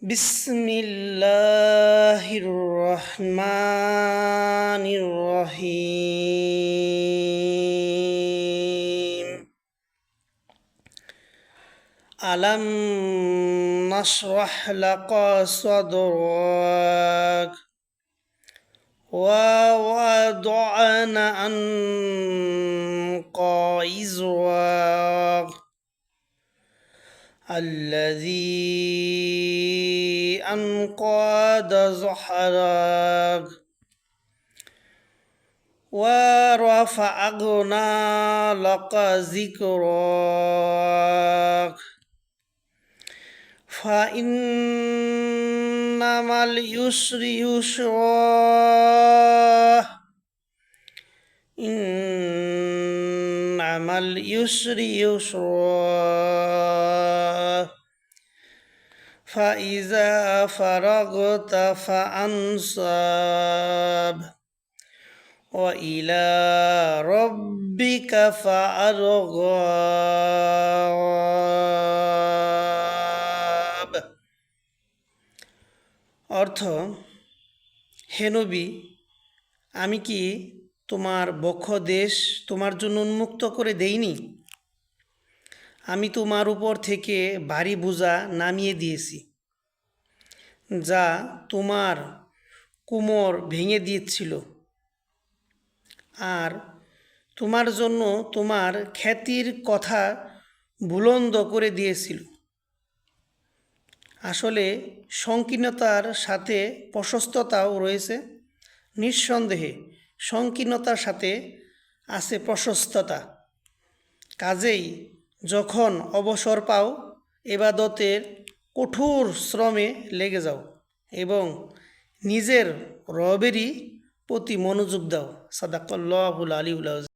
বিসমিল্লাহির রহমানির রহিম। আলাম নাশরাহ লাকা সাদরাক ওয়া ওয়াদা'না আনকা ইজরাক الذي أنقض ظهرك ورفعنا لك ذكرك فإن مع العسر يسرا إن مع العسر يسرا فإذا فرغت فانصب وإلى ربك فارغب। অর্থ, হে নবী, আমি কি তোমার বক্ষ দেশ তোমার জন্য উন্মুক্ত করে দেইনি? আমি তোমার উপর থেকে ভারী বোঝা নামিয়ে দিয়েছি, যা তোমার কোমর ভেঙে দিয়েছিল, আর তোমার জন্য তোমার খ্যাতির কথা বুলন্দ করে দিয়েছিল। আসলে সংকীর্ণতার সাথে প্রশস্ততাও রয়েছে। নিঃসন্দেহে সংকীর্ণতার সাথে আছে প্রশস্ততা। কাজেই যখন অবসর পাও, ইবাদতের কঠোর শ্রমে লেগে যাও এবং নিজের রবেরই প্রতি মনোযোগ দাও। সাদাকাল্লাহুল আলিউল আযীম।